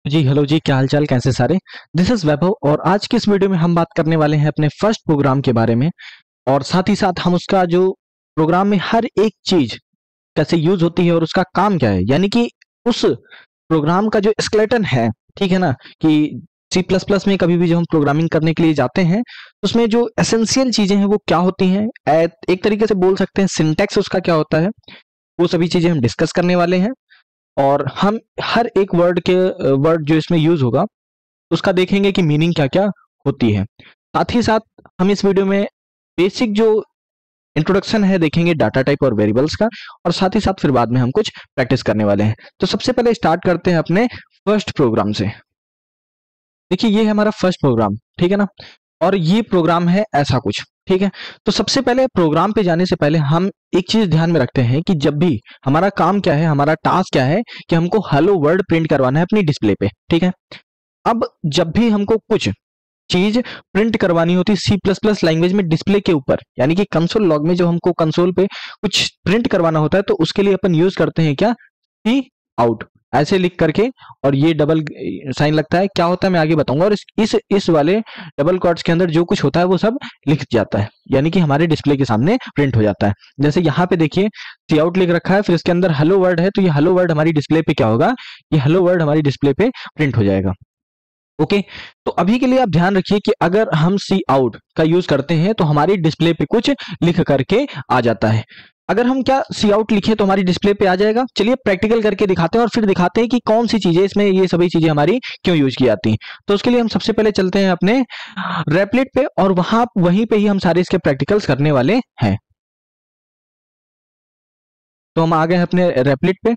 जी hello जी, क्या हालचाल, कैसे सारे। दिस इज वैभव और आज की इस वीडियो में हम बात करने वाले हैं अपने फर्स्ट प्रोग्राम के बारे में। और साथ ही साथ हम उसका जो प्रोग्राम में हर एक चीज कैसे यूज होती है और उसका काम क्या है, यानी कि उस प्रोग्राम का जो स्केलेटन है, ठीक है ना, कि सी प्लस प्लस में कभी भी जब हम प्रोग्रामिंग करने के लिए जाते हैं तो उसमें जो एसेंशियल चीजें हैं वो क्या होती हैं, एक तरीके से बोल सकते हैं सिंटैक्स उसका क्या होता है, वो सभी चीजें हम डिस्कस करने वाले हैं। और हम हर एक वर्ड जो इसमें यूज होगा उसका देखेंगे कि मीनिंग क्या क्या होती है। साथ ही साथ हम इस वीडियो में बेसिक जो इंट्रोडक्शन है देखेंगे डाटा टाइप और वेरिएबल्स का, और साथ ही साथ फिर बाद में हम कुछ प्रैक्टिस करने वाले हैं। तो सबसे पहले स्टार्ट करते हैं अपने फर्स्ट प्रोग्राम से। देखिए ये है हमारा फर्स्ट प्रोग्राम, ठीक है ना, और ये प्रोग्राम है ऐसा कुछ, ठीक है। तो सबसे पहले प्रोग्राम पे जाने से पहले हम एक चीज ध्यान में रखते हैं कि जब भी हमारा काम क्या है, हमारा टास्क क्या है कि हमको हेलो वर्ल्ड प्रिंट करवाना है अपनी डिस्प्ले पे, ठीक है। अब जब भी हमको कुछ चीज प्रिंट करवानी होती है सी प्लस प्लस लैंग्वेज में डिस्प्ले के ऊपर, यानी कि कंसोल लॉग में जो हमको कंसोल पे कुछ प्रिंट करवाना होता है, तो उसके लिए अपन यूज करते हैं क्या, सी आउट, ऐसे लिख करके। और ये डबल साइन लगता है, क्या होता है मैं आगे बताऊंगा। और इस वाले डबल क्वाड्स के अंदर जो कुछ होता है वो सब लिख जाता है, यानी कि हमारे डिस्प्ले के सामने प्रिंट हो जाता है। जैसे यहाँ पे देखिए सी आउट लिख रखा है, फिर इसके अंदर हेलो वर्ड है, तो ये हेलो वर्ड हमारी डिस्प्ले पे क्या होगा, ये हेलो वर्ड हमारी डिस्प्ले पे प्रिंट हो जाएगा। ओके, तो अभी के लिए आप ध्यान रखिए कि अगर हम सी आउट का यूज करते हैं तो हमारी डिस्प्ले पे कुछ लिख करके आ जाता है। अगर हम क्या सी आउट लिखे तो हमारी डिस्प्ले पे आ जाएगा। चलिए प्रैक्टिकल करके दिखाते हैं और फिर दिखाते हैं कि कौन सी चीजें इसमें, ये सभी चीजें हमारी क्यों यूज की जाती हैं। तो उसके लिए हम सबसे पहले चलते हैं अपने रेपलेट पे, और वहीं पे ही हम सारे इसके प्रैक्टिकल्स करने वाले हैं। तो हम आ गए अपने रेपलेट पे,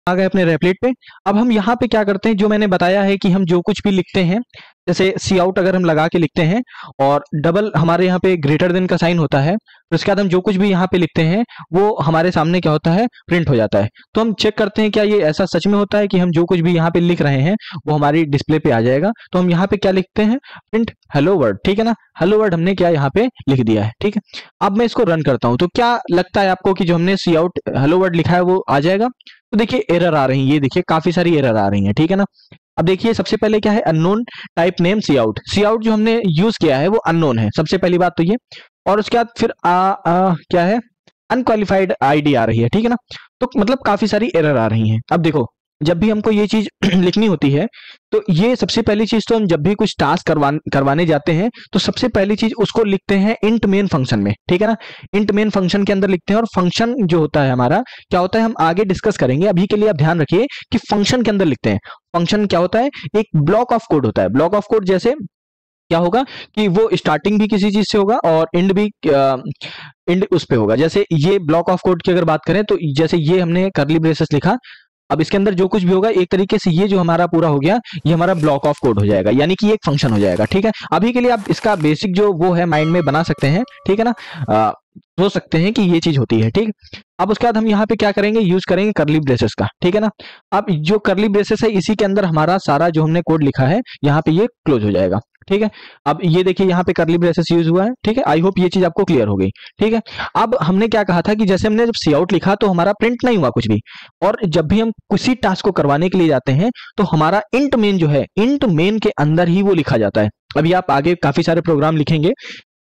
आ गए अपने रेपलेट पे। अब हम यहाँ पे क्या करते हैं, जो मैंने बताया है कि हम जो कुछ भी लिखते हैं, जैसे सी आउट अगर हम लगा के लिखते हैं और डबल हमारे यहाँ पे ग्रेटर देन का साइन होता है, तो इसके बाद हम जो कुछ भी यहाँ पे लिखते हैं वो हमारे सामने क्या होता है, प्रिंट हो जाता है। तो हम चेक करते हैं क्या ये ऐसा सच में होता है कि हम जो कुछ भी यहाँ पे लिख रहे हैं वो हमारी डिस्प्ले पे आ जाएगा। तो हम यहाँ पे क्या लिखते हैं, प्रिंट हेलो वर्ड, ठीक है ना। हेलो वर्ड हमने क्या यहाँ पे लिख दिया है, ठीक है। अब मैं इसको रन करता हूँ, तो क्या लगता है आपको कि जो हमने सी आउट हेलो वर्ड लिखा है वो आ जाएगा। तो देखिए एरर आ रही है, ये देखिए काफी सारी एरर आ रही है, ठीक है ना। अब देखिए सबसे पहले क्या है, अननोन टाइप नेम सी आउट, सी आउट जो हमने यूज किया है वो अननोन है, सबसे पहली बात तो ये। और उसके बाद फिर क्या है, अनक्वालिफाइड आईडी आ रही है, ठीक है ना। तो मतलब काफी सारी एरर आ रही हैं। अब देखो जब भी हमको ये चीज लिखनी होती है, तो ये सबसे पहली चीज तो हम जब भी कुछ टास्क करवाने जाते हैं तो सबसे पहली चीज उसको लिखते हैं इंट मेन फंक्शन में, ठीक है ना। इंट मेन फंक्शन के अंदर लिखते हैं, और फंक्शन जो होता है हमारा क्या होता है हम आगे डिस्कस करेंगे। अभी के लिए आप ध्यान रखिए कि फंक्शन के अंदर लिखते हैं। फंक्शन क्या होता है, एक ब्लॉक ऑफ कोड होता है। ब्लॉक ऑफ कोड जैसे क्या होगा कि वो स्टार्टिंग भी किसी चीज से होगा और एंड भी एंड उस पे होगा। जैसे ये ब्लॉक ऑफ कोड की अगर बात करें तो जैसे ये हमने करली ब्रेसेस लिखा, अब इसके अंदर जो कुछ भी होगा एक तरीके से ये जो हमारा पूरा हो गया ये हमारा ब्लॉक ऑफ कोड हो जाएगा, यानी कि ये एक फंक्शन हो जाएगा, ठीक है। अभी के लिए आप इसका बेसिक जो वो है माइंड में बना सकते हैं, ठीक है ना। सोच सकते हैं कि ये चीज होती है, ठीक। अब उसके बाद हम यहाँ पे क्या करेंगे, यूज करेंगे करली ब्रेसेस का, ठीक है ना। अब जो करली ब्रेसेस है इसी के अंदर हमारा सारा जो हमने कोड लिखा है यहाँ पे ये क्लोज हो जाएगा, ठीक है। अब ये देखिए यहाँ पे करली ब्रेसेस यूज हुआ है, ठीक है। आई होप ये चीज आपको क्लियर हो गई, ठीक है। अब हमने क्या कहा था कि जैसे हमने जब सी आउट लिखा तो हमारा प्रिंट नहीं हुआ कुछ भी, और जब भी हम किसी टास्क को करवाने के लिए जाते हैं तो हमारा इंट मेन जो है, इंट मेन के अंदर ही वो लिखा जाता है। अभी आप आगे काफी सारे प्रोग्राम लिखेंगे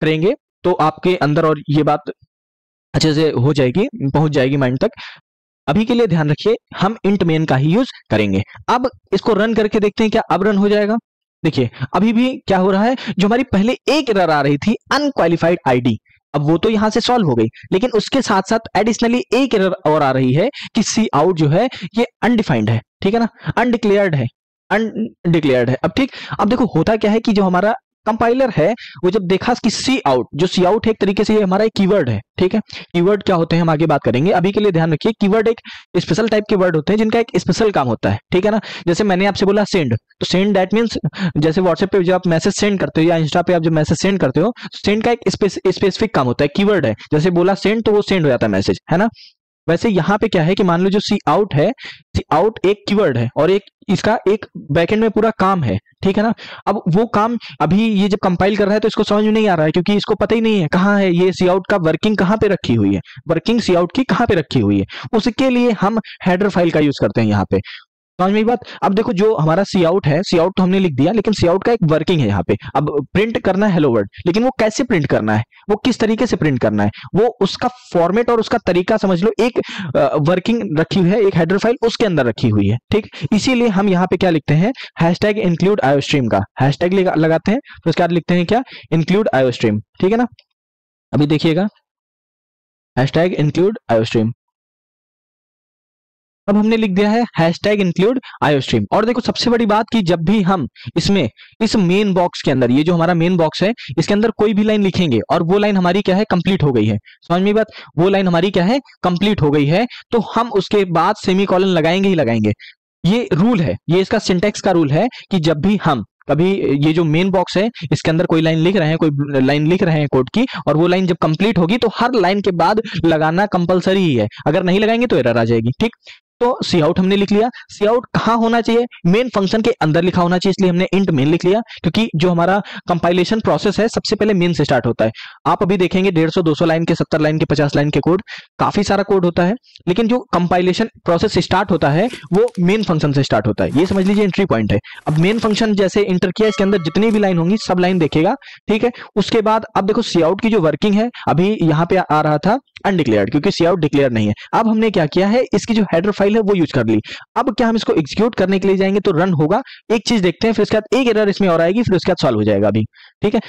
करेंगे तो आपके अंदर और ये बात अच्छे से हो जाएगी, पहुंच जाएगी माइंड तक। अभी के लिए ध्यान रखिए हम इंट मेन का ही यूज करेंगे। अब इसको रन करके देखते हैं क्या अब रन हो जाएगा। देखिए अभी भी क्या हो रहा है, जो हमारी पहले एक एरर आ रही थी अनक्वालिफाइड आईडी, अब वो तो यहां से सॉल्व हो गई, लेकिन उसके साथ साथ एडिशनली एक एरर और आ रही है कि सी आउट जो है ये अनडिफाइंड है, ठीक है ना, अनडिक्लेयर्ड है, अनडिक्लेयर्ड है। अब ठीक, अब देखो होता क्या है कि जो हमारा कंपाइलर है वो जब देखा कि सी आउट, जो सी आउट है एक तरीके से ये हमारा एक कीवर्ड है, ठीक है। कीवर्ड क्या होते हैं हम आगे बात करेंगे, अभी के लिए ध्यान रखिए कीवर्ड एक स्पेशल टाइप के वर्ड होते हैं जिनका एक स्पेशल काम होता है, ठीक है ना। जैसे मैंने आपसे बोला सेंड, तो सेंड दैट मीन्स जैसे व्हाट्सएप पे जब आप मैसेज सेंड करते हो या इंस्टा पे आप जब मैसेज सेंड करते हो, सेंड का एक स्पेसिफिक काम होता है, कीवर्ड है। जैसे बोला सेंड तो वो सेंड हो जाता है मैसेज, है ना। वैसे यहाँ पे क्या है कि मान लो जो सी आउट है, सी आउट एक कीवर्ड है और एक इसका एक बैकएंड में पूरा काम है, ठीक है ना। अब वो काम अभी ये जब कंपाइल कर रहा है तो इसको समझ में नहीं आ रहा है, क्योंकि इसको पता ही नहीं है कहाँ है ये सी आउट का वर्किंग कहाँ पे रखी हुई है, वर्किंग सी आउट की कहाँ पे रखी हुई है। उसके लिए हम हेडर फाइल का यूज करते हैं यहाँ पे। समझ में बात। अब देखो जो हमारा सी आउट है, सी आउट तो हमने लिख दिया, लेकिन सी आउट का एक वर्किंग है यहाँ पे। अब प्रिंट करना है हेलो वर्ल्ड, लेकिन वो कैसे प्रिंट करना है, वो किस तरीके से प्रिंट करना है, वो उसका फॉर्मेट और उसका तरीका समझ लो। एक वर्किंग रखी हुई है, एक हेडर फाइल उसके अंदर रखी हुई है, ठीक। इसीलिए हम यहाँ पे क्या लिखते हैं, हैशटैग इंक्लूड आयोस्ट्रीम का हैशटैग लगाते हैं, फिर उसके बाद लिखते हैं क्या, इंक्लूड आयोस्ट्रीम, ठीक है ना। अभी देखिएगा, हैशटैग इंक्लूड आयोस्ट्रीम। अब हमने लिख दिया है हैशटैग इंक्लूड आयोस्ट्रीम। और देखो सबसे बड़ी बात कि जब भी हम इसमें इस मेन बॉक्स के अंदर, ये जो हमारा मेन बॉक्स है, इसके अंदर कोई भी लाइन लिखेंगे और वो लाइन हमारी क्या है, कंप्लीट हो गई है। समझ में बात, वो लाइन हमारी क्या है, कंप्लीट हो गई है, तो हम उसके बाद सेमीकोलन लगाएंगे ही लगाएंगे। ये रूल है, ये इसका सिंटेक्स का रूल है कि जब भी हम कभी ये जो मेन बॉक्स है इसके अंदर कोई लाइन लिख रहे हैं, कोई लाइन लिख रहे हैं कोड की, और वो लाइन जब कंप्लीट होगी तो हर लाइन के बाद लगाना कंपलसरी ही है। अगर नहीं लगाएंगे तो एरर आ जाएगी, ठीक। तो सी आउट हमने लिख लिया। सी आउट कहां होना चाहिए, मेन फंक्शन के अंदर लिखा होना चाहिए, इसलिए हमने इंट मेन लिख लिया, क्योंकि जो हमारा कंपाइलेशन प्रोसेस है सबसे पहले मेन से स्टार्ट होता है। आप अभी देखेंगे 150 200 लाइन के, 70 लाइन के, 50 लाइन के कोड, काफी सारा कोड होता है, लेकिन जो कंपाइलेशन प्रोसेस स्टार्ट होता है वो मेन फंक्शन से स्टार्ट होता है। ये समझ लीजिए एंट्री पॉइंट है। अब मेन फंक्शन जैसे इंटर किया, इसके अंदर जितनी भी लाइन होंगी सब लाइन देखेगा, ठीक है। उसके बाद अब देखो सी आउट की जो वर्किंग है, अभी यहाँ पे आ रहा था अनडिक्लेयर्ड, क्योंकि सी आउट डिक्लेयर नहीं है। अब हमने क्या किया है, इसकी जो हेडर फाइल है वो यूज कर ली। अब क्या हम इसको एग्जीक्यूट करने के लिए जाएंगे तो रन होगा, एक चीज देखते हैं, फिर उसके बाद एक एरर इसमें और आएगी, फिर उसके बाद सॉल्व हो जाएगा अभी, ठीक है।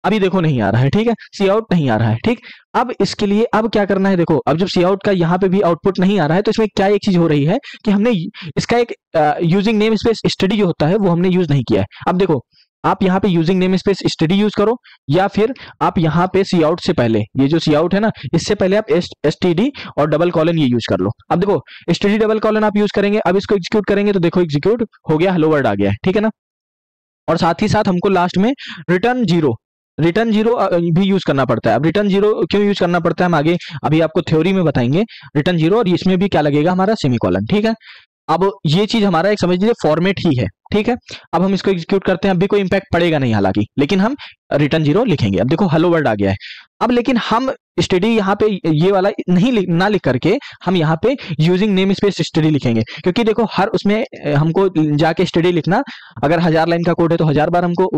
अभी देखो नहीं आ रहा है, ठीक है, सी आउट नहीं आ रहा है, ठीक। अब इसके लिए अब क्या करना है, देखो अब जब सी आउट का यहाँ पे भी आउटपुट नहीं आ रहा है तो इसमें क्या एक चीज हो रही है कि हमने इसका एक यूजिंग नेम स्पेस स्टडी जो होता है वो हमने यूज नहीं किया है। अब देखो आप यहाँ पे using name space study use करो, या फिर आप यहाँ पे सी आउट से पहले, ये जो सी आउट है ना, इससे पहले आप एसटीडी और डबल कॉलन ये यूज कर लो। अब देखो एसटीडी डबल कॉलन आप यूज करेंगे, अब इसको एग्जीक्यूट करेंगे तो देखो एग्जीक्यूट हो गया, हेलो वर्ल्ड आ गया है, ठीक है ना। और साथ ही साथ हमको लास्ट में रिटर्न जीरो भी यूज करना पड़ता है। अब रिटर्न जीरो क्यों यूज करना पड़ता है हम आगे अभी आपको थ्योरी में बताएंगे। रिटर्न जीरो, और इसमें भी क्या लगेगा हमारा सेमीकोलन, ठीक है। अब ये चीज हमारा एक समझ लीजिए फॉर्मेट ही है, ठीक है। अब हम इसको एग्जीक्यूट करते हैं, अभी कोई इंपैक्ट पड़ेगा नहीं हालांकि, लेकिन हम रिटर्न जीरो लिखेंगे। अब देखो हेलो वर्ल्ड आ गया है। अब लेकिन हम स्टडी यहाँ पे ये वाला नहीं ना लिख करके हम यहाँ पे यूजिंग नेम स्पेस स्टडी लिखेंगे, क्योंकि देखो हर उसमें हमको जाके स्टडी लिखना, अगर 1000 लाइन का कोड है तो 1000 बार हमको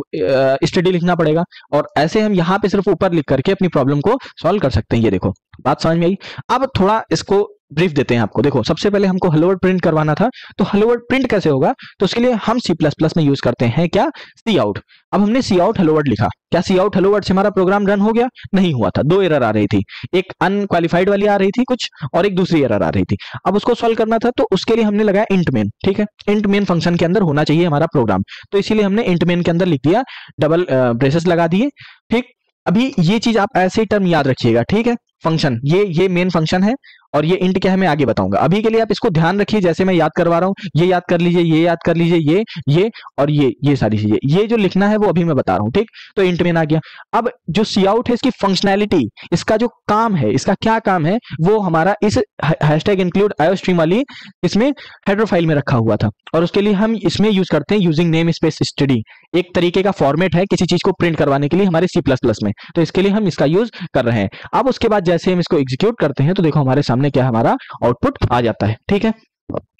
स्टडी लिखना पड़ेगा, और ऐसे हम यहाँ पे सिर्फ ऊपर लिख करके अपनी प्रॉब्लम को सॉल्व कर सकते हैं। ये देखो बात समझ में आई। अब थोड़ा इसको ब्रीफ देते हैं आपको। देखो सबसे पहले हमको हेलो वर्ल्ड प्रिंट करवाना था, तो हेलो वर्ल्ड प्रिंट कैसे होगा, तो उसके लिए हम C++ में यूज करते हैं क्या, सी आउट। अब हमने सी आउट हेलो वर्ल्ड लिखा, क्या सी आउट हेलो वर्ल्ड से हमारा प्रोग्राम रन हो गया, नहीं हुआ था, दो एरर आ रही थी, एक अनक्वालिफाइड वाली आ रही थी कुछ, और एक दूसरी एरर आ रही थी। अब उसको सॉल्व करना था तो उसके लिए हमने लगाया इंट मेन, ठीक है। इंट मेन फंक्शन के अंदर होना चाहिए हमारा प्रोग्राम, तो इसीलिए हमने इंट मेन के अंदर लिख दिया, डबल ब्रेसेस लगा दिए, ठीक। अभी ये चीज आप ऐसे ही टर्म याद रखिएगा, ठीक है। फंक्शन ये मेन फंक्शन है, और ये इंट क्या है मैं आगे बताऊंगा। अभी के लिए आप इसको ध्यान रखिए, जैसे मैं याद करवा रहा हूं, ये याद कर लीजिए, ये याद कर लीजिए, ये और ये सारी चीजें, ये जो लिखना है वो अभी मैं बता रहा हूं, ठीक। तो इंट मेन आ गया। अब जो सी आउट है इसकी फंक्शनैलिटी, इसका जो काम है, इसका क्या काम है, वो हमारा इस हैशटैग इंक्लूड आयोस्ट्रीम वाली इसमें हेडर फाइल में रखा हुआ था, और उसके लिए हम इसमें यूज करते हैं यूजिंग नेम स्पेस स्टडी। एक तरीके का फॉर्मेट है किसी चीज को प्रिंट करवाने के लिए हमारे C++ में, तो इसके लिए हम इसका यूज कर रहे हैं। अब उसके बाद जैसे हम इसको एग्जीक्यूट करते हैं तो देखो हमारे सामने क्या हमारा आउटपुट आ जाता है, ठीक है।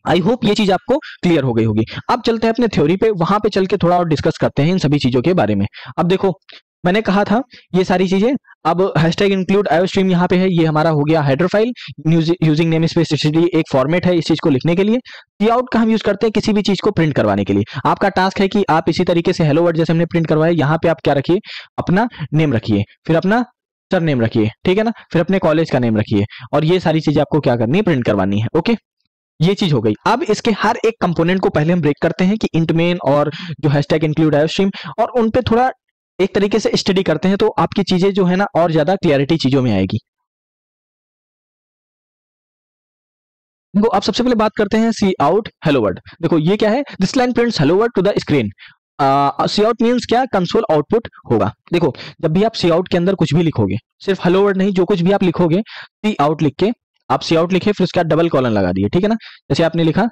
आई होप ये चीज आपको क्लियर हो गई होगी। अब चलते हैं अपने थ्योरी पे, वहां पे चल के थोड़ा और डिस्कस करते हैं इन सभी चीजों के बारे में। अब देखो मैंने कहा था ये सारी चीजें, अब हैशटैग इंक्लूड आयोस्ट्रीम यहाँ पे है, ये हमारा हो गया header file, using name space study एक फॉर्मेट है इस चीज को लिखने के लिए। सी आउट का हम यूज करते हैं किसी भी चीज को प्रिंट करवाने के लिए। आपका टास्क है कि आप इसी तरीके से हेलो वर्ल्ड जैसे हमने प्रिंट करवाया, यहाँ पे आप क्या रखिए, अपना नेम रखिए, फिर अपना सर नेम रखिए, ठीक है ना, फिर अपने कॉलेज का नेम रखिए, और ये सारी चीजें आपको क्या करनी है, प्रिंट करवानी है, ओके। ये चीज हो गई। अब इसके हर एक कंपोनेंट को पहले हम ब्रेक करते हैं कि इंट मेन और जो हैशटैग इंक्लूड आयोस्ट्रीम, और उन पे थोड़ा एक तरीके से स्टडी करते हैं, तो आपकी चीजें जो है ना और ज्यादा क्लियरिटी चीजों में आएगी। देखो आप सबसे पहले बात करते हैं सी आउट हेलो वर्ल्ड। देखो ये क्या है, this line prints hello world to the screen. Cout means क्या, कंसोल आउटपुट होगा। देखो जब भी आप सी आउट के अंदर कुछ भी लिखोगे, सिर्फ हेलो वर्ल्ड नहीं, जो कुछ भी आप लिखोगे, सी आउट लिख के आप सी आउट लिखे, फिर उसके बाद डबल कॉलन लगा दिए, ठीक है ना, जैसे आपने लिखा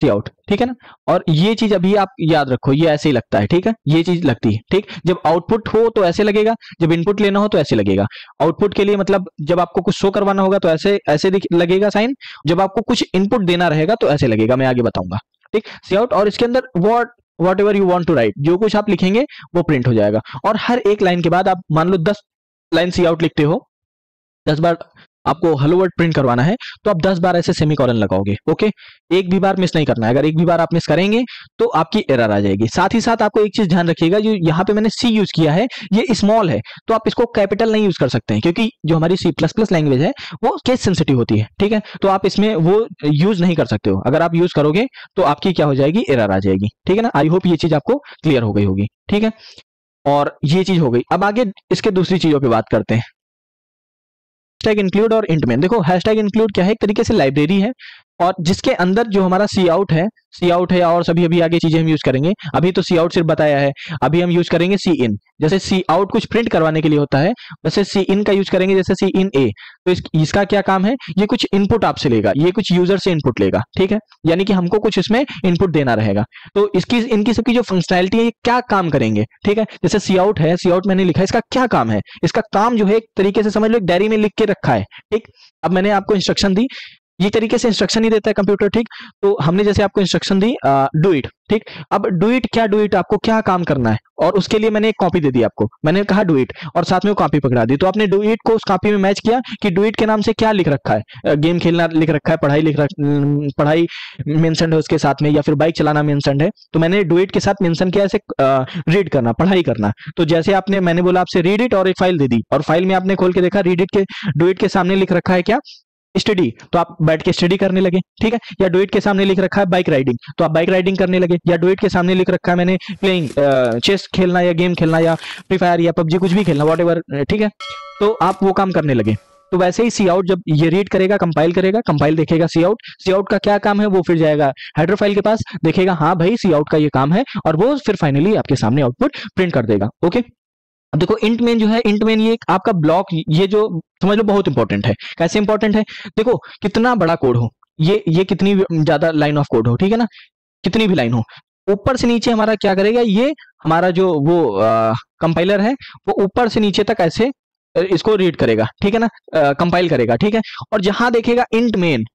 सी आउट, ठीक है ना। और ये चीज अभी आप याद रखो, ये ऐसे ही लगता है, ठीक है, ये चीज लगती है, ठीक। जब आउटपुट हो तो ऐसे लगेगा, जब इनपुट लेना हो तो ऐसे लगेगा। आउटपुट के लिए मतलब जब आपको कुछ शो करवाना होगा तो ऐसे ऐसे लगेगा साइन, जब आपको कुछ इनपुट देना रहेगा तो ऐसे लगेगा, मैं आगे बताऊंगा, ठीक, सी आउट, और इसके अंदर whatever you want to write, जो कुछ आप लिखेंगे वो प्रिंट हो जाएगा। और हर एक लाइन के बाद आप मान लो 10 लाइन सी आउट लिखते हो, 10 बार आपको हेलो वर्ल्ड प्रिंट करवाना है, तो आप 10 बार ऐसे सेमीकोलन लगाओगे। ओके, एक भी बार मिस नहीं करना है। अगर एक भी बार आप मिस करेंगे तो आपकी एरर आ जाएगी। साथ ही साथ आपको एक चीज ध्यान रखिएगा, जो यहाँ पे मैंने सी यूज किया है ये स्मॉल है, तो आप इसको कैपिटल नहीं यूज कर सकते हैं, क्योंकि जो हमारी C++ लैंग्वेज है वो केस सेंसिटिव होती है। ठीक है, तो आप इसमें वो यूज नहीं कर सकते हो। अगर आप यूज करोगे तो आपकी क्या हो जाएगी, एरर आ जाएगी। ठीक है ना, आई होप ये चीज आपको क्लियर हो गई होगी। ठीक है, और ये चीज हो गई। अब आगे इसके दूसरी चीजों पे बात करते हैं, हैशटैग इंक्लूड और इंट मेन। देखो हैशटैग इंक्लूड क्या है, एक तरीके से लाइब्रेरी है, और जिसके अंदर जो हमारा सी आउट है और सभी अभी आगे चीजें हम यूज करेंगे। अभी तो सी आउट सिर्फ बताया है, अभी हम यूज करेंगे सी इन। जैसे सी आउट कुछ प्रिंट करवाने के लिए होता है, वैसे सी इन का यूज करेंगे, जैसे सी इन ए। तो इसका क्या काम है, ये कुछ इनपुट आपसे लेगा, ये कुछ यूजर से इनपुट लेगा। ठीक है, यानी कि हमको कुछ इसमें इनपुट देना रहेगा। तो इनकी सबकी जो फंक्शनैलिटी है, ये क्या काम करेंगे। ठीक है, जैसे सी आउट है, सी आउट मैंने लिखा है, इसका क्या काम है, इसका काम जो है एक तरीके से समझ लो एक डायरी में लिख के रखा है। ठीक, अब मैंने आपको इंस्ट्रक्शन दी, ये तरीके से इंस्ट्रक्शन ही देता है कंप्यूटर। ठीक, तो हमने जैसे आपको इंस्ट्रक्शन दी डू इट। ठीक, अब डू इट क्या, डू इट आपको क्या काम करना है, और उसके लिए मैंने एक कॉपी दे दी आपको, मैंने कहा डू इट, और साथ में वो कॉपी पकड़ा दी। तो आपने डू इट को उस कॉपी में मैच किया कि डू इट के नाम से क्या लिख रखा है, गेम खेलना लिख रखा है, पढ़ाई मेंशन है उसके साथ में, या फिर बाइक चलाना मेंशन है। तो मैंने डू इट के साथ मेंशन किया ऐसे रीड करना, पढ़ाई करना। तो जैसे आपने, मैंने बोला आपसे रीड इट, और एक फाइल दे दी, और फाइल में आपने खोल के देखा रीड इट के, डू इट के सामने लिख रखा है क्या, स्टडी, तो आप बैठ के स्टडी करने लगे। ठीक है, या डू इट के सामने लिख रखा है बाइक राइडिंग, तो आप बाइक राइडिंग करने लगे। या डू इट के सामने लिख रखा है मैंने प्लेइंग चेस खेलना, या गेम खेलना, या फ्री फायर या पबजी कुछ भी खेलना, व्हाटएवर। ठीक है, तो आप वो काम करने लगे। तो वैसे ही सी आउट जब ये रीड करेगा, कंपाइल करेगा, कंपाइल देखेगा सी आउट का क्या काम है, वो फिर जाएगा हेडर फाइल के पास, देखेगा हाँ भाई सी आउट का ये काम है, और वो फिर फाइनली आपके सामने आउटपुट प्रिंट कर देगा। ओके, अब देखो इंट मेन जो है, इंट मेन ये आपका ब्लॉक, ये जो समझ लो बहुत इंपॉर्टेंट है। कैसे इंपॉर्टेंट है, देखो कितना बड़ा कोड हो, ये कितनी ज्यादा लाइन ऑफ कोड हो, ठीक है ना, कितनी भी लाइन हो, ऊपर से नीचे हमारा क्या करेगा, ये हमारा जो वो कंपाइलर है वो ऊपर से नीचे तक ऐसे इसको रीड करेगा। ठीक है ना, कंपाइल करेगा। ठीक है, और जहां देखेगा इंट मेन,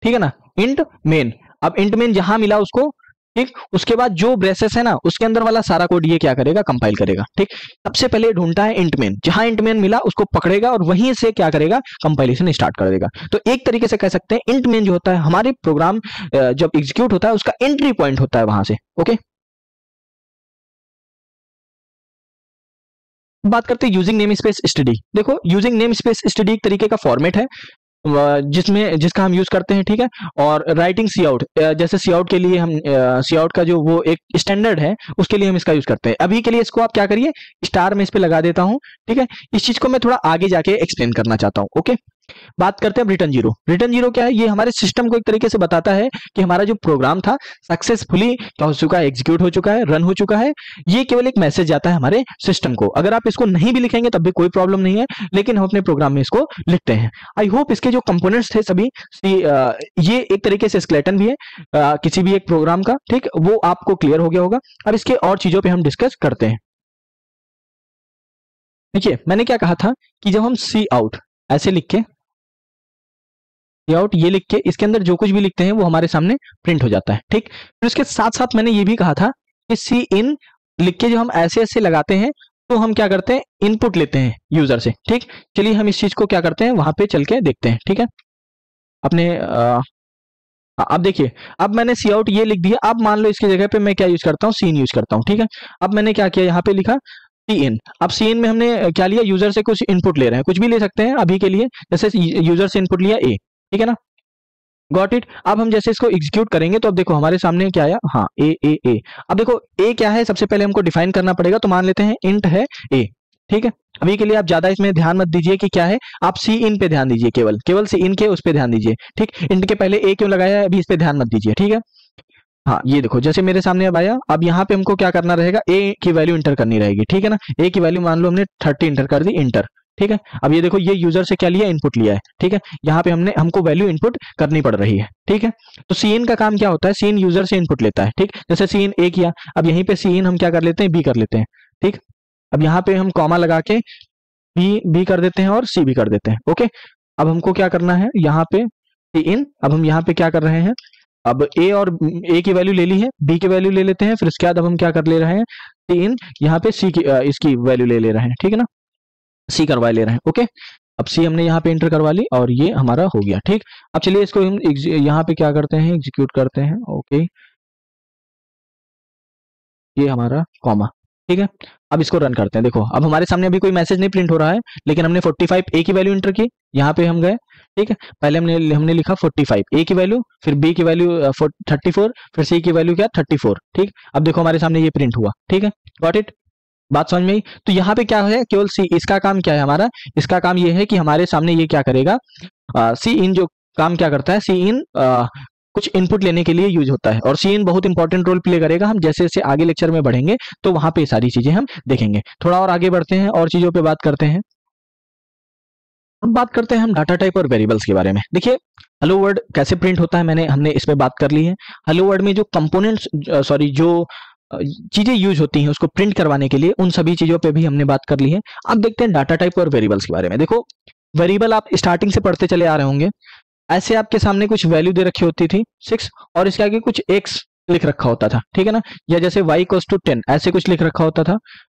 ठीक है ना, इंट मेन, अब इंट मेन जहां मिला उसको, ठीक, उसके बाद जो ब्रेसेस है ना उसके अंदर वाला सारा कोड ये क्या करेगा, कंपाइल करेगा। ठीक, सबसे पहले ढूंढता है इंट मेन, जहां इंट मेन मिला उसको पकड़ेगा और वहीं से क्या करेगा, कंपाइलेशन स्टार्ट कर देगा। तो एक तरीके से कह सकते हैं इंट मेन जो होता है हमारे प्रोग्राम जब एग्जीक्यूट होता है उसका एंट्री पॉइंट होता है वहां से। ओके, बात करते हैं यूजिंग नेम स्पेस स्टडी। देखो यूजिंग नेम स्पेस स्टडी एक तरीके का फॉर्मेट है जिसका हम यूज करते हैं। ठीक है, और राइटिंग सी आउट, जैसे सी आउट के लिए हम सी आउट का जो वो एक स्टैंडर्ड है उसके लिए हम इसका यूज करते हैं। अभी के लिए इसको आप क्या करिए, स्टार में इस पे लगा देता हूं। ठीक है, इस चीज को मैं थोड़ा आगे जाके एक्सप्लेन करना चाहता हूं। ओके, बात करते हैं रिटर्न जीरो। रिटर्न जीरो क्या है, ये हमारे सिस्टम को एक तरीके से बताता है कि हमारा जो प्रोग्राम था सक्सेसफुली क्या हो चुका है, एग्जीक्यूट हो चुका है, रन हो चुका है। ये केवल एक मैसेज जाता है हमारे सिस्टम को। अगर आप इसको नहीं भी लिखेंगे तब भी कोई प्रॉब्लम नहीं है, लेकिन हम अपने प्रोग्राम में इसको लिखते हैं। आई होप इसके जो कंपोनेंट्स थे सभी, ये एक तरीके से स्केलेटन भी है किसी भी एक प्रोग्राम का। ठीक, वो आपको क्लियर हो गया होगा। अब इसके और चीजों पर हम डिस्कस करते हैं। देखिए मैंने क्या कहा था कि जब हम सी आउट ऐसे लिख के, आउट ये लिख के इसके अंदर जो कुछ भी लिखते हैं वो हमारे सामने प्रिंट हो जाता है। ठीक, फिर उसके साथ साथ मैंने ये भी कहा था कि सी इन लिख के जो हम ऐसे ऐसे लगाते हैं तो हम क्या करते हैं, इनपुट लेते हैं यूजर से। ठीक, चलिए हम इस चीज को क्या करते हैं वहां पे चल के देखते हैं। ठीक है, अपने अब देखिए, अब मैंने सी आउट ये लिख दिया। अब मान लो इसकी जगह पे मैं क्या यूज करता हूँ, सी इन यूज करता हूँ। ठीक है, अब मैंने क्या किया, यहाँ पे लिखा सी इन। अब सी इन में हमने क्या लिया, यूजर से कुछ इनपुट ले रहे हैं, कुछ भी ले सकते हैं अभी के लिए। जैसे यूजर से इनपुट लिया ए, ठीक है ना, गॉट इट। अब हम जैसे इसको एग्जीक्यूट करेंगे तो अब देखो हमारे सामने क्या आया, हाँ ए ए ए। अब देखो ए क्या है, सबसे पहले हमको डिफाइन करना पड़ेगा, तो मान लेते हैं इंट है ए। ठीक है, अभी के लिए आप ज्यादा इसमें ध्यान मत दीजिए कि क्या है, आप सी इन पे ध्यान दीजिए, केवल सी इन के उस पे ध्यान दीजिए। ठीक, इंट के पहले ए क्यों लगाया है अभी इस पे ध्यान मत दीजिए। ठीक है, हाँ ये देखो जैसे मेरे सामने अब आया। अब यहाँ पे हमको क्या करना रहेगा, ए की वैल्यू इंटर करनी रहेगी। ठीक है ना, ए की वैल्यू मान लो हमने 30 इंटर कर दी, इंटर। ठीक है, अब ये देखो ये यूजर से क्या लिया, इनपुट लिया है। ठीक है, यहाँ पे हमको वैल्यू इनपुट करनी पड़ रही है। ठीक है, तो सी इन का काम क्या होता है, सी इन यूजर से इनपुट लेता है। ठीक, जैसे सी इन ए किया, अब यहीं पे सी इन हम क्या कर लेते हैं, बी कर लेते हैं। ठीक, अब यहाँ पे हम कॉमा लगा के बी कर देते हैं और सी भी कर देते हैं। ओके, अब हमको क्या करना है, यहाँ पे सी इन, अब हम यहाँ पे क्या कर रहे हैं, अब ए और ए की वैल्यू ले ली है, बी की वैल्यू ले लेते हैं, फिर उसके बाद अब हम क्या कर ले रहे हैं, इन यहाँ पे सी की इसकी वैल्यू ले ले रहे हैं, ठीक है ना, सी करवा ले रहे हैं। ओके, अब सी हमने यहाँ पे एंटर करवा ली और ये हमारा हो गया। ठीक, अब चलिए इसको हम यहाँ पे क्या करते हैं, एग्जीक्यूट करते हैं। ओके, ये हमारा कॉमा, ठीक है। अब इसको रन करते हैं। देखो अब हमारे सामने अभी कोई मैसेज नहीं प्रिंट हो रहा है, लेकिन हमने 45 ए की वैल्यू एंटर की, यहाँ पे हम गए, ठीक है। पहले हमने लिखा 45 ए की वैल्यू, फिर बी की वैल्यू 34, फिर सी की वैल्यू क्या 34। ठीक, अब देखो हमारे सामने ये प्रिंट हुआ। ठीक है, गॉट इट, बात समझ में आई। तो यहाँ पे क्या है, केवल सी, इसका काम क्या है हमारा, इसका काम ये है कि हमारे सामने ये क्या करेगा, सी इन जो काम क्या करता है, सी इन कुछ इनपुट लेने के लिए यूज होता है और सी इन बहुत इंपॉर्टेंट रोल प्ले करेगा। हम जैसे जैसे आगे लेक्चर में बढ़ेंगे तो वहां पे सारी चीजें हम देखेंगे। थोड़ा और आगे बढ़ते हैं और चीजों पे बात करते हैं। अब बात करते हैं हम डाटा टाइप और वेरिएबल्स के बारे में। देखिए हेलो वर्ड कैसे प्रिंट होता है, हमने इस पे बात कर ली है। हेलो वर्ड में जो कंपोनेंट्स जो चीजें यूज होती हैं उसको प्रिंट करवाने के लिए, उन सभी चीजों पे भी हमने बात कर ली है। अब देखते हैं डाटा टाइप और वेरिएबल्स के बारे में। देखो वेरिएबल आप स्टार्टिंग से पढ़ते चले आ रहे होंगे, ऐसे आपके सामने कुछ वैल्यू दे रखी होती थी 6 और इसके आगे कुछ x लिख रखा होता था, ठीक है ना, या जैसे y इक्वल्स टू 10 ऐसे कुछ लिख रखा होता था।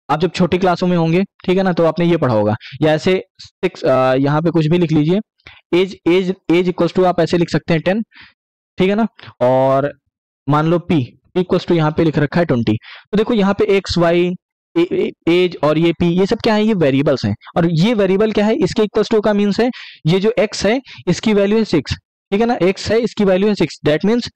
आप जब छोटी क्लासों में होंगे, ठीक है ना, तो आपने ये पढ़ा होगा, या ऐसे 6 यहाँ पे कुछ भी लिख लीजिए, age age age equals to आप ऐसे लिख सकते हैं 10, ठीक है ना, और मान लो p इक्वल्स टू यहाँ पे लिख रखा है 20। तो देखो यहाँ पे x y एज और ये p, ये सब क्या है, ये वेरिएबल्स हैं। और ये वेरिएबल क्या है, इसके इक्वल्स टू का मीन्स है ये जो x है इसकी वैल्यू है 6, ठीक है ना, x है इसकी वैल्यू है 6, दैट मीन्स।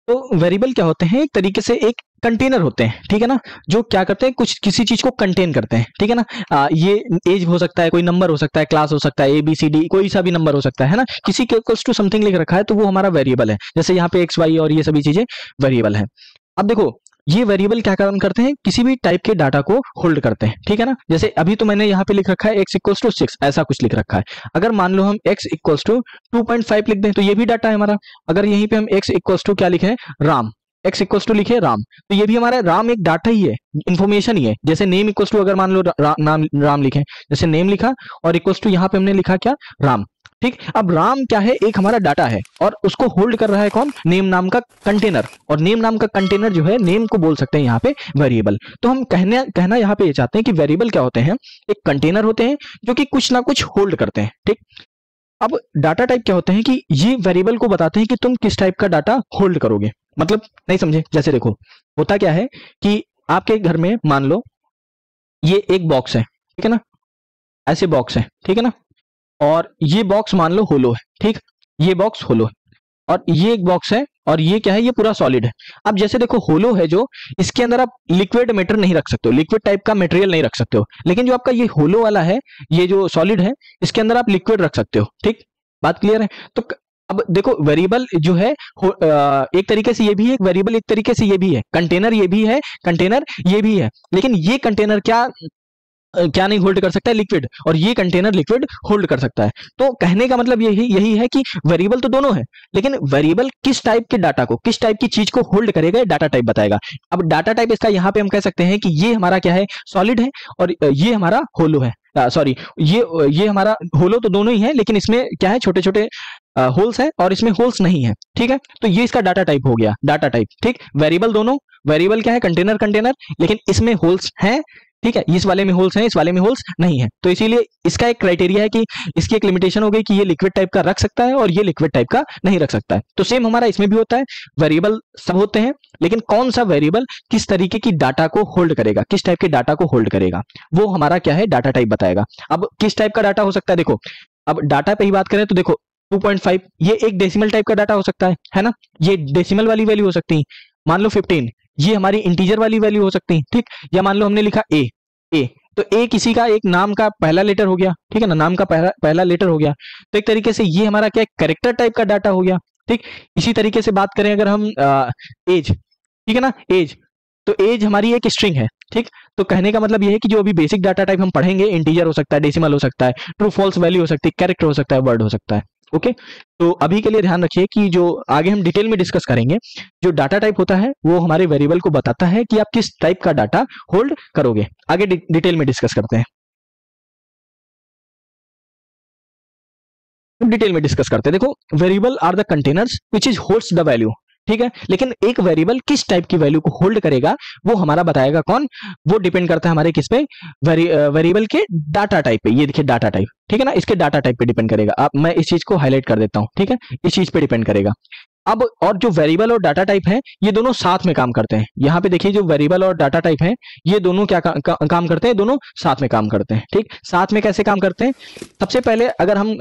तो वेरिएबल क्या होते हैं, एक तरीके से एक कंटेनर होते हैं, ठीक है ना, जो क्या करते हैं, कुछ किसी चीज को कंटेन करते हैं, ठीक है ना। ये एज हो सकता है, कोई नंबर हो सकता है, क्लास हो सकता है, ABCD कोई सा भी नंबर हो सकता है ना, किसी के इक्वल्स टू समथिंग लिख रखा है तो वो हमारा वेरिएबल है। जैसे यहाँ पे XY और ये सभी चीजें वेरिएबल है। अब देखो ये वेरिएबल क्या काम करते हैं, किसी भी टाइप के डाटा को होल्ड करते हैं, ठीक है ना। जैसे अभी तो मैंने यहाँ पे लिख रखा है x इक्वल्स टू 6 ऐसा कुछ लिख रखा है। अगर मान लो हम x इक्वल्स टू 2.5 लिख दें तो ये भी डाटा है हमारा। अगर यहीं पे हम x इक्वल्स टू क्या लिखे, राम, x इक्वल्स टू लिखे राम, तो ये भी हमारा राम एक डाटा ही है, इंफॉर्मेशन ही है। जैसे नेम इक्वल्स टू अगर मान लो नाम राम लिखे, जैसे नेम लिखा और इक्वल्स टू यहाँ पे हमने लिखा क्या, राम। ठीक, अब राम क्या है, एक हमारा डाटा है और उसको होल्ड कर रहा है कौन, नेम नाम का कंटेनर। और नेम नाम का कंटेनर जो है, नेम को बोल सकते हैं यहाँ पे वेरिएबल। तो हम कहना यहाँ पे ये चाहते हैं कि वेरिएबल क्या होते हैं, एक कंटेनर होते हैं जो कि कुछ ना कुछ होल्ड करते हैं। ठीक, अब डाटा टाइप क्या होते हैं कि ये वेरिएबल को बताते हैं कि तुम किस टाइप का डाटा होल्ड करोगे। मतलब नहीं समझे, जैसे देखो होता क्या है कि आपके घर में मान लो ये एक बॉक्स है, ठीक है ना, ऐसे बॉक्स है, ठीक है ना, और ये बॉक्स मान लो होलो है, ठीक, ये बॉक्स होलो है और ये एक बॉक्स है और ये क्या है, ये पूरा सॉलिड है। अब जैसे देखो होलो है जो, इसके अंदर आप लिक्विड मैटर नहीं रख सकते हो, लिक्विड टाइप का मटेरियल नहीं रख सकते हो, लेकिन जो आपका ये होलो वाला है, ये जो सॉलिड है, इसके अंदर आप लिक्विड रख सकते हो। ठीक, बात क्लियर है। तो अब देखो वेरिएबल जो है एक तरीके से ये भी है एक वेरिएबल, एक तरीके से ये भी है कंटेनर, ये भी है कंटेनर, ये भी है, लेकिन ये कंटेनर क्या नहीं होल्ड कर सकता है, लिक्विड, और ये कंटेनर लिक्विड होल्ड कर सकता है। तो कहने का मतलब यही है कि वेरिएबल तो दोनों है, लेकिन वेरिएबल किस टाइप के डाटा को, किस टाइप की चीज को होल्ड करेगा, डाटा टाइप बताएगा। अब डाटा टाइप इसका यहाँ पे हम कह सकते हैं कि ये हमारा क्या है, सॉलिड है और ये हमारा होलो है, सॉरी ये हमारा होलो तो दोनों ही है, लेकिन इसमें क्या है, छोटे छोटे होल्स है और इसमें होल्स नहीं है। ठीक है, तो ये इसका डाटा टाइप हो गया, डाटा टाइप। ठीक, वेरिएबल दोनों, वेरिएबल क्या है, कंटेनर, लेकिन इसमें होल्स हैं, ठीक है, इस वाले में होल्स हैं, इस वाले में होल्स नहीं है। तो इसीलिए इसका एक क्राइटेरिया है कि इसकी एक लिमिटेशन हो गई कि ये लिक्विड टाइप का रख सकता है और ये लिक्विड टाइप का नहीं रख सकता है। तो सेम हमारा इसमें भी होता है, वेरिएबल सब होते हैं, लेकिन कौन सा वेरिएबल किस तरीके की डाटा को होल्ड करेगा, किस टाइप के डाटा को होल्ड करेगा, वो हमारा क्या है, डाटा टाइप बताएगा। अब किस टाइप का डाटा हो सकता है, देखो अब डाटा पे ही बात करें तो देखो 2.5 ये एक डेसिमल टाइप का डाटा हो सकता है ना, ये डेसिमल वाली वैल्यू हो सकती है। मान लो 15 ये हमारी इंटीजर वाली वैल्यू हो सकती है। ठीक, या मान लो हमने लिखा ए, तो ए किसी का एक नाम का पहला लेटर हो गया, ठीक है ना, नाम का पहला लेटर हो गया, तो एक तरीके से ये हमारा क्या, कैरेक्टर टाइप का डाटा हो गया। ठीक, इसी तरीके से बात करें अगर हम एज, ठीक है ना, एज, तो एज हमारी एक स्ट्रिंग है। ठीक, तो कहने का मतलब ये है कि जो अभी बेसिक डाटा टाइप हम पढ़ेंगे, इंटीजर हो सकता है, डेसिमल हो सकता है, ट्रू फॉल्स वैल्यू हो सकती है, कैरेक्टर हो सकता है, वर्ड हो सकता है। ओके, तो अभी के लिए ध्यान रखिए कि जो आगे हम डिटेल में डिस्कस करेंगे, जो डाटा टाइप होता है वो हमारे वेरिएबल को बताता है कि आप किस टाइप का डाटा होल्ड करोगे। आगे डिटेल में डिस्कस करते हैं। डिटेल में डिस्कस करते हैं। देखो, variable are the containers which is holds the value, ठीक है, लेकिन एक वेरिएबल किस टाइप की वैल्यू को होल्ड करेगा वो हमारा बताएगा कौन, वो डिपेंड करता है हमारे किस पे, वेरिएबल के डाटा टाइप पे। ये देखिए डाटा टाइप, ठीक है ना, इसके डाटा टाइप पे डिपेंड करेगा। अब मैं इस चीज को हाईलाइट कर देता हूं, ठीक है, इस चीज पे डिपेंड करेगा। अब और जो वेरिएबल और डाटा टाइप है ये दोनों साथ में काम करते हैं। यहाँ पे देखिए जो वेरिएबल और डाटा टाइप है ये दोनों क्या काम करते हैं, दोनों साथ में काम करते हैं। ठीक, साथ में कैसे काम करते हैं? सबसे पहले अगर हम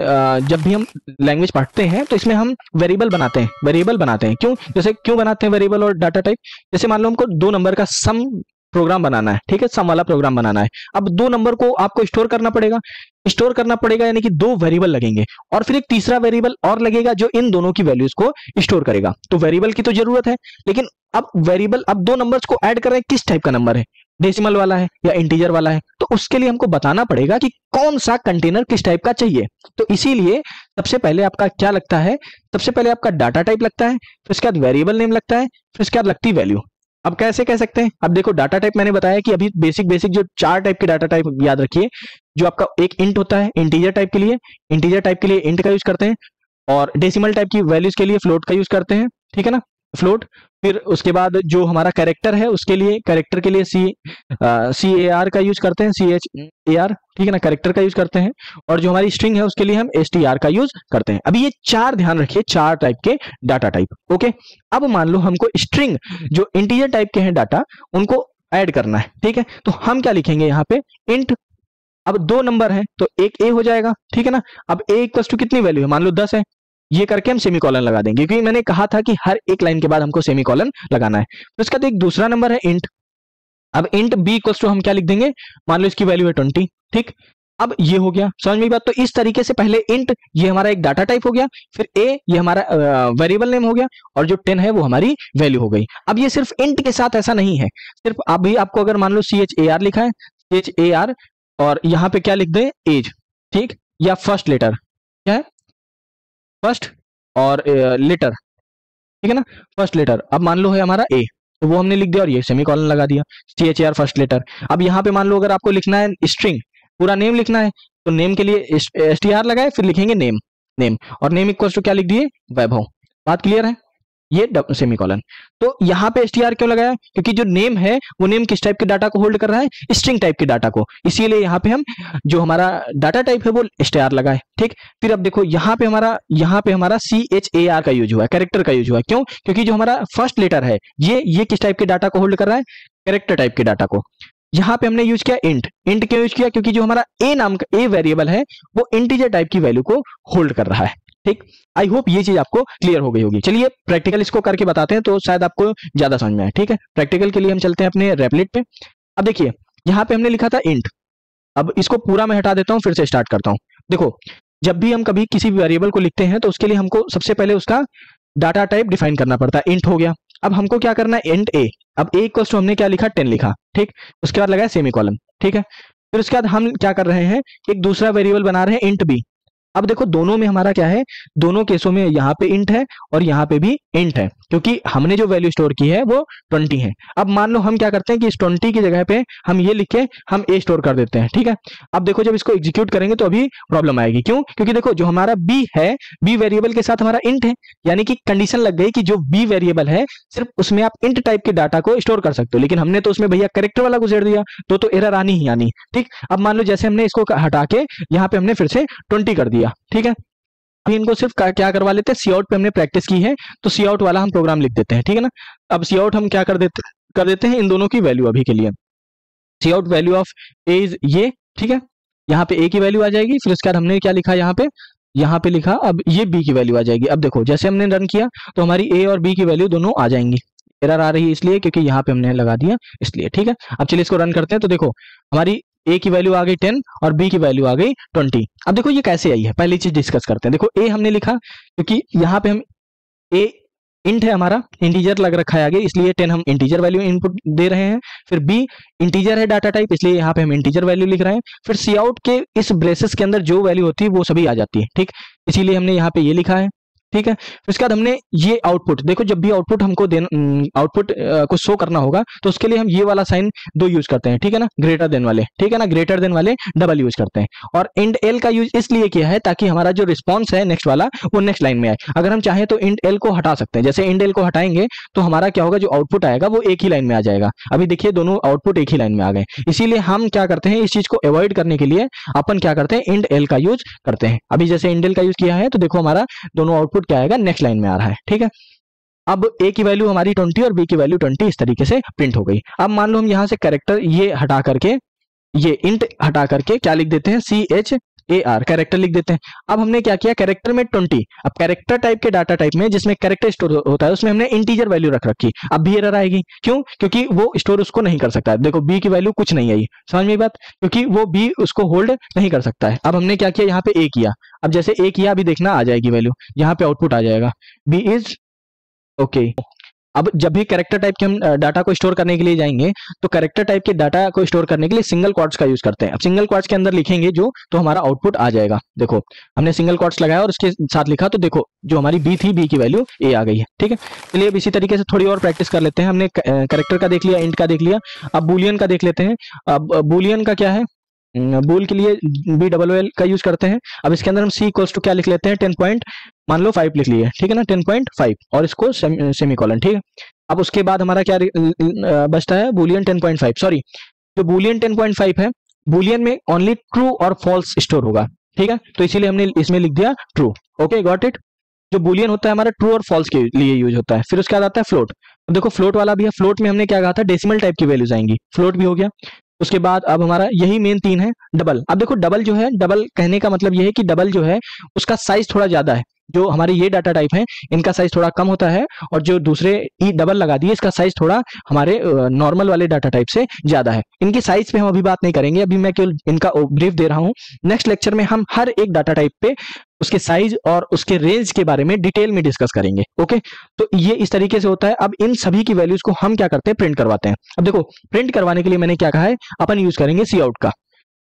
जब भी हम लैंग्वेज पढ़ते हैं तो इसमें हम वेरिएबल बनाते हैं। क्यों, जैसे क्यों बनाते हैं वेरिएबल और डाटा टाइप? जैसे मान लो हमको 2 नंबर का सम प्रोग्राम बनाना है, ठीक है, सम वाला प्रोग्राम बनाना है। अब 2 नंबर को आपको स्टोर करना पड़ेगा, यानी कि 2 वेरिएबल लगेंगे और फिर एक तीसरा वेरिएबल और लगेगा जो इन दोनों की वैल्यूज को स्टोर करेगा। तो वेरिएबल की तो जरूरत है, लेकिन अब वेरिएबल, अब 2 नंबर्स को ऐड कर रहे हैं, किस टाइप का नंबर है, डेसिमल वाला है या इंटीजर वाला है, तो उसके लिए हमको बताना पड़ेगा कि कौन सा कंटेनर किस टाइप का चाहिए। तो इसीलिए सबसे पहले आपका क्या लगता है, सबसे पहले आपका डाटा टाइप लगता है, फिर उसके बाद वेरिएबल नेम लगता है, फिर उसके बाद लगती वैल्यू। अब कैसे कह सकते हैं? अब देखो डाटा टाइप मैंने बताया कि अभी बेसिक जो 4 टाइप के डाटा टाइप याद रखिए। जो आपका एक इंट होता है इंटीजर टाइप के लिए इंट का यूज करते हैं, और डेसिमल टाइप की वैल्यूज के लिए फ्लोट का यूज करते हैं, ठीक है ना, फ्लोट। फिर उसके बाद जो हमारा कैरेक्टर है उसके लिए, कैरेक्टर के लिए CAR का यूज करते हैं, CHAR, ठीक है ना, कैरेक्टर का यूज करते हैं। और जो हमारी स्ट्रिंग है उसके लिए हम STR का यूज करते हैं। अभी ये 4 ध्यान रखिए, 4 टाइप के डाटा टाइप, ओके। अब मान लो हमको स्ट्रिंग जो इंटीजर टाइप के हैं डाटा उनको ऐड करना है, ठीक है, तो हम क्या लिखेंगे यहाँ पे, इंट। अब 2 नंबर है तो एक A हो जाएगा, ठीक है ना। अब A इक्वल टू कितनी वैल्यू है, मान लो 10 है, ये करके हम सेमीकोलन लगा देंगे, क्योंकि मैंने कहा था कि हर एक लाइन के बाद हमको सेमीकोलन लगाना है। तो इसका तो एक दूसरा नंबर है इंट। अब इंट B इक्वल्स टू हम क्या लिख देंगे, मान लो इसकी वैल्यू है 20, ठीक। अब ये हो गया, समझ में बात। तो इस तरीके से पहले इंट, ये हमारा एक डाटा टाइप हो गया, फिर A ये हमारा वेरिएबल नेम हो गया, और जो 10 है वो हमारी वैल्यू हो गई। अब ये सिर्फ इंट के साथ ऐसा नहीं है, सिर्फ अभी आपको अगर मान लो CHAR लिखा है, CHAR, और यहाँ पे क्या लिख दे, एज, ठीक, या फर्स्ट लेटर, क्या है, फर्स्ट और लेटर, ठीक है ना, फर्स्ट लेटर। अब मान लो है हमारा A, तो वो हमने लिख दिया और ये सेमीकोलन लगा दिया, CHAR फर्स्ट लेटर। अब यहाँ पे मान लो अगर आपको लिखना है स्ट्रिंग, पूरा नेम लिखना है, तो नेम के लिए STR लगाए, फिर लिखेंगे नेम, और नेम इक्वल टू क्या लिख दिए, वैभव। बात क्लियर है, ये सेमीकोलन। तो यहाँ पे STR क्यों लगाया, क्योंकि जो नेम है वो नेम किस टाइप के डाटा को होल्ड कर रहा है, स्ट्रिंग टाइप के डाटा को, इसीलिए यहाँ पे हम जो हमारा डाटा टाइप है वो STR लगाए, ठीक। फिर अब देखो यहाँ पे हमारा CHAR का यूज हुआ है, कैरेक्टर का यूज हुआ है। क्यों? क्योंकि जो हमारा फर्स्ट लेटर है ये किस टाइप के डाटा को होल्ड कर रहा है, कैरेक्टर टाइप के डाटा को। यहाँ पे हमने यूज किया इंट क्यों यूज किया, क्योंकि जो हमारा A नाम का A वेरिएबल है वो इंटीजर टाइप की वैल्यू को होल्ड कर रहा है, ठीक। आई होप ये चीज आपको क्लियर हो गई होगी। चलिए प्रैक्टिकल इसको करके बताते हैं, तो शायद आपको ज्यादा समझ में आए, ठीक है। प्रैक्टिकल के लिए हम चलते हैं अपने रेपलेट पे। अब देखिए यहाँ पे हमने लिखा था इंट, अब इसको पूरा मैं हटा देता हूँ, फिर से स्टार्ट करता हूँ। देखो, जब भी हम कभी किसी वेरिएबल को लिखते हैं तो उसके लिए हमको सबसे पहले उसका डाटा टाइप डिफाइन करना पड़ता है। इंट हो गया, अब हमको क्या करना है, इंट A। अब A इक्वल्स टू हमने क्या लिखा, 10 लिखा, ठीक। उसके बाद लगाया सेमीकोलन, ठीक है। फिर उसके बाद हम क्या कर रहे हैं, एक दूसरा वेरिएबल बना रहे हैं इंट B। अब देखो दोनों में हमारा क्या है, दोनों केसों में यहाँ पे इंट है और यहाँ पे भी इंट है, क्योंकि हमने जो वैल्यू स्टोर की है वो 20 है। अब मान लो हम क्या करते हैं कि इस 20 की जगह पे हम ये लिख के हम A स्टोर कर देते हैं, ठीक है। अब देखो जब इसको एग्जीक्यूट करेंगे तो अभी प्रॉब्लम आएगी। क्यों? क्योंकि देखो जो हमारा B है, B वेरिएबल के साथ हमारा इंट है, यानी कि कंडीशन लग गई कि जो B वेरिएबल है सिर्फ उसमें आप इंट टाइप के डाटा को स्टोर कर सकते हो, लेकिन हमने तो उसमें भैया कैरेक्टर वाला गुजर दिया, तो एरर आनी ही आनी, ठीक। अब मान लो जैसे हमने इसको हटा के यहाँ पे हमने फिर से 20 कर दिया, ठीक है। इनको सिर्फ क्या करवा लेते हैं, सी आउट पे हमने प्रैक्टिस की है तो सी आउट वाला हम प्रोग्राम लिख देते हैं, ठीक है ना। अब सी आउट हम क्या कर देते हैं इन दोनों की वैल्यू अभी के लिए, C out value of A is ये, ठीक है। यहाँ पे ए की वैल्यू आ जाएगी, फिर उसके बाद हमने क्या लिखा यहाँ पे लिखा, अब ये बी की वैल्यू आ जाएगी। अब देखो जैसे हमने रन किया तो हमारी ए और बी की वैल्यू दोनों आ जाएंगी। एरर आ रही है इसलिए क्योंकि यहाँ पे हमने लगा दिया इसलिए, ठीक है। अब चलिए इसको रन करते हैं, तो देखो हमारी ए की वैल्यू आ गई 10 और बी की वैल्यू आ गई 20। अब देखो ये कैसे आई है, पहली चीज डिस्कस करते हैं। देखो ए हमने लिखा क्योंकि यहाँ पे हम ए इंट है, हमारा इंटीजर लग रखा है आगे, इसलिए 10 हम इंटीजर वैल्यू इनपुट दे रहे हैं। फिर बी इंटीजर है डाटा टाइप, इसलिए यहाँ पे हम इंटीजर वैल्यू लिख रहे हैं। फिर सी आउट के इस ब्रेसेस के अंदर जो वैल्यू होती है वो सभी आ जाती है, ठीक। इसीलिए हमने यहाँ पे ये लिखा है। ठीक है। फिर उसके बाद हमने ये आउटपुट, देखो जब भी आउटपुट हमको आउटपुट को शो करना होगा तो उसके लिए हम ये वाला साइन दो यूज करते हैं, ठीक है ना, ग्रेटर देन वाले, ठीक है ना, ग्रेटर देन वाले डबल यूज करते हैं। और इंड एल का यूज इसलिए किया है ताकि हमारा जो रिस्पॉन्स है नेक्स्ट वाला वो नेक्स्ट लाइन में आए। अगर हम चाहें तो इंड एल को हटा सकते हैं, जैसे इंड एल को हटाएंगे तो हमारा क्या होगा, जो आउटपुट आएगा वो एक ही लाइन में आ जाएगा। अभी देखिए दोनों आउटपुट एक ही लाइन में आ गए, इसीलिए हम क्या करते हैं, इस चीज को अवॉइड करने के लिए अपन क्या करते हैं, इंड एल का यूज करते हैं। अभी जैसे इंड एल का यूज किया है तो देखो हमारा दोनों आउटपुट क्या आएगा, नेक्स्ट लाइन में आ रहा है, ठीक है। अब ए की वैल्यू हमारी 20 और बी की वैल्यू 20 इस तरीके से प्रिंट हो गई। अब मान लो हम यहां से कैरेक्टर ये हटा करके, ये इंट हटा करके क्या लिख देते हैं, CHAR, कैरेक्टर लिख देते हैं। अब हमने क्या किया, कैरेक्टर में 20, अब कैरेक्टर टाइप के डाटा टाइप में जिसमें कैरेक्टर स्टोर होता है उसमें हमने इंटीजर वैल्यू रख रखी। अब भी एरर आएगी, क्यों, क्योंकि वो स्टोर उसको नहीं कर सकता है। देखो बी की वैल्यू कुछ नहीं आई, समझ में बात, क्योंकि वो बी उसको होल्ड नहीं कर सकता है। अब हमने क्या किया, यहाँ पे ए किया, अब जैसे ए किया अभी देखना आ जाएगी वैल्यू, यहाँ पे आउटपुट आ जाएगा बी इज ओके। अब जब भी कैरेक्टर टाइप के हम डाटा को स्टोर करने के लिए जाएंगे तो कैरेक्टर टाइप के डाटा को स्टोर करने के लिए सिंगल क्वाट्स का यूज करते हैं। अब सिंगल क्वाट्स के अंदर लिखेंगे जो, तो हमारा आउटपुट आ जाएगा। देखो हमने सिंगल क्वाट्स लगाया और उसके साथ लिखा तो देखो जो हमारी बी थी, बी की वैल्यू ए आ गई है, ठीक है। चलिए अब इसी तरीके से थोड़ी और प्रैक्टिस कर लेते हैं। हमने कैरेक्टर का देख लिया, इंट का देख लिया, अब बुलियन का देख लेते हैं। अब बुलियन का क्या है, बूल के लिए BWL का यूज करते हैं। अब इसके अंदर हम C इक्वल्स टू क्या लिख लेते हैं, 10 मान लो 5 लिख लिए, ठीक है ना, 10.5 और इसको सेमीकोलन, ठीक है। अब उसके बाद हमारा क्या बचता है, बुलियन 10.5, सॉरी जो बुलियन 10.5 है, बुलियन में ओनली ट्रू और फॉल्स स्टोर होगा, ठीक है, तो इसीलिए हमने इसमें लिख दिया ट्रू। Okay got it. जो बुलियन होता है हमारा ट्रू और फॉल्स के लिए यूज होता है। फिर उसके बाद आता है फ्लोट, तो देखो फ्लोट वाला भी है, फ्लोट में हमने क्या कहा था, डेसिमल टाइप की वैल्यूज आएंगी, फ्लोट भी हो गया। उसके बाद अब हमारा यही मेन 3 है, डबल। अब देखो डबल जो है, डबल कहने का मतलब ये है कि डबल जो है उसका साइज थोड़ा ज्यादा है। जो हमारे ये डाटा टाइप है इनका साइज थोड़ा कम होता है, और जो दूसरे ई डबल लगा दिए इसका साइज थोड़ा हमारे नॉर्मल वाले डाटा टाइप से ज्यादा है। इनकी साइज पे हम अभी बात नहीं करेंगे, अभी मैं केवल इनका ब्रीफ दे रहा हूँ। नेक्स्ट लेक्चर में हम हर एक डाटा टाइप पे उसके साइज और उसके रेंज के बारे में डिटेल में डिस्कस करेंगे। ओके, तो ये इस तरीके से होता है। अब इन सभी की वैल्यूज को हम क्या करते हैं, प्रिंट करवाते हैं। अब देखो प्रिंट करवाने के लिए मैंने क्या कहा है, अपन यूज करेंगे सी आउट का,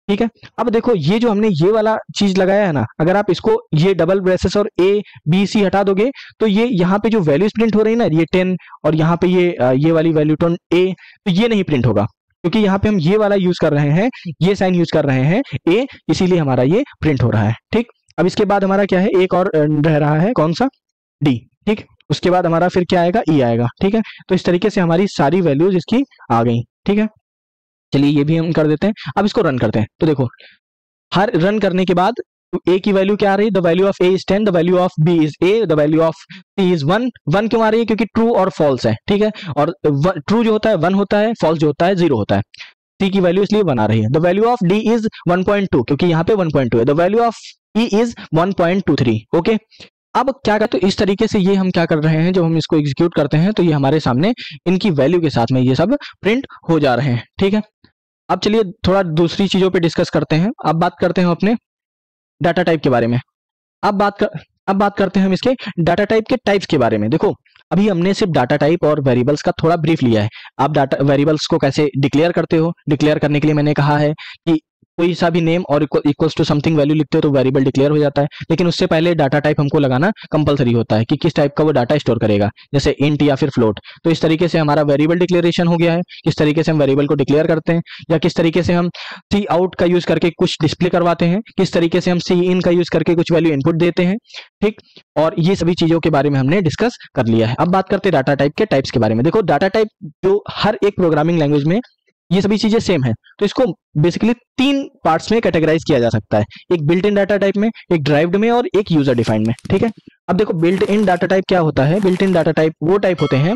ठीक है। अब देखो ये जो हमने ये वाला चीज लगाया है ना, अगर आप इसको ये डबल ब्रेसेस और ABC हटा दोगे तो ये यहाँ पे जो वैल्यूज प्रिंट हो रही है ना, ये 10 और यहाँ पे ये वाली वैल्यू 10A, तो ये नहीं प्रिंट होगा क्योंकि यहाँ पे हम ये वाला यूज कर रहे हैं, ये साइन यूज कर रहे हैं A, इसीलिए हमारा ये प्रिंट हो रहा है, ठीक। अब इसके बाद हमारा क्या है, एक और रह रहा है, कौन सा, D, ठीक। उसके बाद हमारा फिर क्या आएगा, E आएगा, ठीक है। तो इस तरीके से हमारी सारी वैल्यूज इसकी आ गई, ठीक है। चलिए ये भी हम कर देते हैं। अब इसको रन करते हैं, तो देखो हर रन करने के बाद A की वैल्यू क्या आ रही है, the value of A is 10, the value of B is A, the value of C is 1। 1 क्यों आ रही है, क्योंकि ट्रू और फॉल्स है, ठीक है। और ट्रू जो होता है 1 होता है, फॉल्स जो होता है 0 होता है। C की वैल्यू इसलिए 1 आ रही है। The value of D is 1.2, क्योंकि यहाँ पे 1.2 है। The value of E is 1.23। Okay, अब क्या करते हैं, इस तरीके से ये हम क्या कर रहे हैं, जब हम इसको एग्जीक्यूट करते हैं तो ये हमारे सामने इनकी वैल्यू के साथ में ये सब प्रिंट हो जा रहे हैं, ठीक है। अब चलिए थोड़ा दूसरी चीजों पे डिस्कस करते हैं। अब बात करते हैं अपने डाटा टाइप के बारे में। अब बात करते हैं हम इसके डाटा टाइप के टाइप्स के बारे में। देखो अभी हमने सिर्फ डाटा टाइप और वेरिएबल्स का थोड़ा ब्रीफ लिया है। आप डाटा वेरिएबल्स को कैसे डिक्लेयर करते हो, डिक्लेयर करने के लिए मैंने कहा है कि कोई सा भी नेम और इक्वल्स टू समथिंग वैल्यू लिखते हो तो वेरिएबल डिक्लेयर हो जाता है। लेकिन उससे पहले डाटा टाइप हमको लगाना कंपलसरी होता है कि किस टाइप का वो डाटा स्टोर करेगा, जैसे इंट या फिर फ्लोट। तो इस तरीके से हमारा वेरिएबल डिक्लेरेशन हो गया है, किस तरीके से हम वेरिएबल को डिक्लेयर करते हैं, या किस तरीके से हम सी आउट का यूज करके कुछ डिस्प्ले करवाते हैं, किस तरीके से हम सी इन का यूज करके कुछ वैल्यू इनपुट देते हैं, ठीक। और ये सभी चीजों के बारे में हमने डिस्कस कर लिया है। अब बात करते हैं डाटा टाइप के टाइप्स के बारे में। देखो डाटा टाइप जो हर एक प्रोग्रामिंग लैंग्वेज में ये सभी चीजें सेम है, तो इसको बेसिकली 3 पार्ट्स में कैटेगराइज किया जा सकता है, एक बिल्ट इन डाटा टाइप में, एक ड्राइव्ड में और एक यूजर डिफाइंड में, ठीक है। अब देखो बिल्ट इन डाटा टाइप क्या होता है, बिल्ट इन डाटा टाइप वो टाइप होते हैं,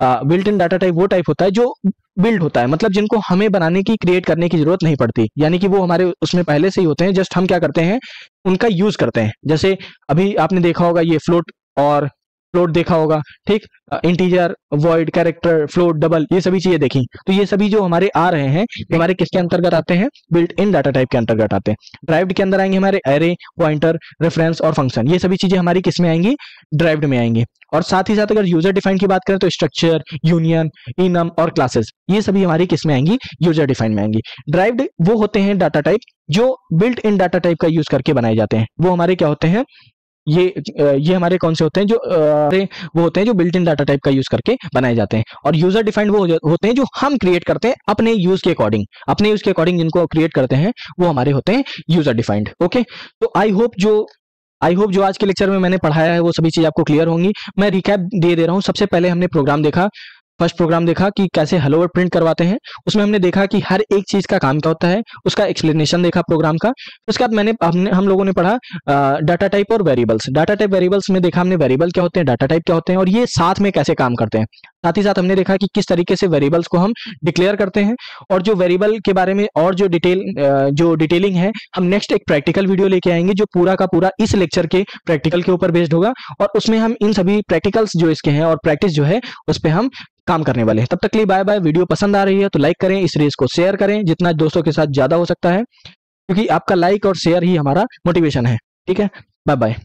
बिल्ट इन डाटा टाइप वो टाइप होता है जो बिल्ड होता है, मतलब जिनको हमें बनाने की, क्रिएट करने की जरूरत नहीं पड़ती, यानी कि वो हमारे उसमें पहले से ही होते हैं, जस्ट हम क्या करते हैं उनका यूज करते हैं। जैसे अभी आपने देखा होगा ये फ्लोट और फ्लोट देखा होगा, ठीक, integer, void, character, float, double, ये सभी चीजें देखी। तो ये सभी जो हमारे आ रहे हैं ये हमारे किसके अंतर्गत आते हैं, बिल्ट इन डाटा टाइप के अंतर्गत आते हैं। ड्राइव्ड के अंदर आएंगे हमारे एरे, पॉइंटर, रेफरेंस और फंक्शन, ये सभी चीजें हमारी किसमें आएंगी, ड्राइव्ड में आएंगी। और साथ ही साथ अगर यूजर डिफाइंड की बात करें तो स्ट्रक्चर, यूनियन, इनम और क्लासेस, ये सभी हमारी किसमें आएंगी, यूजर डिफाइंड में आएंगी। ड्राइव्ड वो होते हैं डाटा टाइप जो बिल्ट इन डाटा टाइप का यूज करके बनाए जाते हैं, वो हमारे क्या होते हैं, ये हमारे कौन से होते हैं, जो वो होते हैं जो बिल्ट इन डाटा टाइप का यूज करके बनाए जाते हैं। और यूजर डिफाइंड वो होते हैं जो हम क्रिएट करते हैं अपने यूज के अकॉर्डिंग जिनको क्रिएट करते हैं वो हमारे होते हैं यूजर डिफाइंड। ओके, तो आई होप जो आज के लेक्चर में मैंने पढ़ाया है वो सभी चीज आपको क्लियर होंगी। मैं रिकैप दे रहा हूँ। सबसे पहले हमने प्रोग्राम देखा, फर्स्ट प्रोग्राम देखा कि कैसे हेलो वर्ल्ड प्रिंट करवाते हैं। उसमें हमने देखा कि हर एक चीज का काम क्या होता है, उसका एक्सप्लेनेशन देखा प्रोग्राम का। उसके बाद हम लोगों ने पढ़ा डाटा टाइप और वेरिएबल्स। डाटा टाइप वेरिएबल्स में देखा हमने वेरिएबल क्या होते हैं, डाटा टाइप क्या होते हैं और ये साथ में कैसे काम करते हैं। साथ ही साथ हमने देखा कि किस तरीके से वेरिएबल्स को हम डिक्लेयर करते हैं और जो वेरिएबल के बारे में और जो डिटेलिंग है हम नेक्स्ट एक प्रैक्टिकल वीडियो लेके आएंगे जो पूरा का पूरा इस लेक्चर के प्रैक्टिकल के ऊपर बेस्ड होगा और उसमें हम इन सभी प्रैक्टिकल्स जो इसके हैं और प्रैक्टिस जो है उस पर हम काम करने वाले हैं। तब तक के लिए बाय बाय। वीडियो पसंद आ रही है तो लाइक करें, इस रील्स को शेयर करें जितना दोस्तों के साथ ज्यादा हो सकता है, क्योंकि आपका लाइक और शेयर ही हमारा मोटिवेशन है। ठीक है, बाय बाय।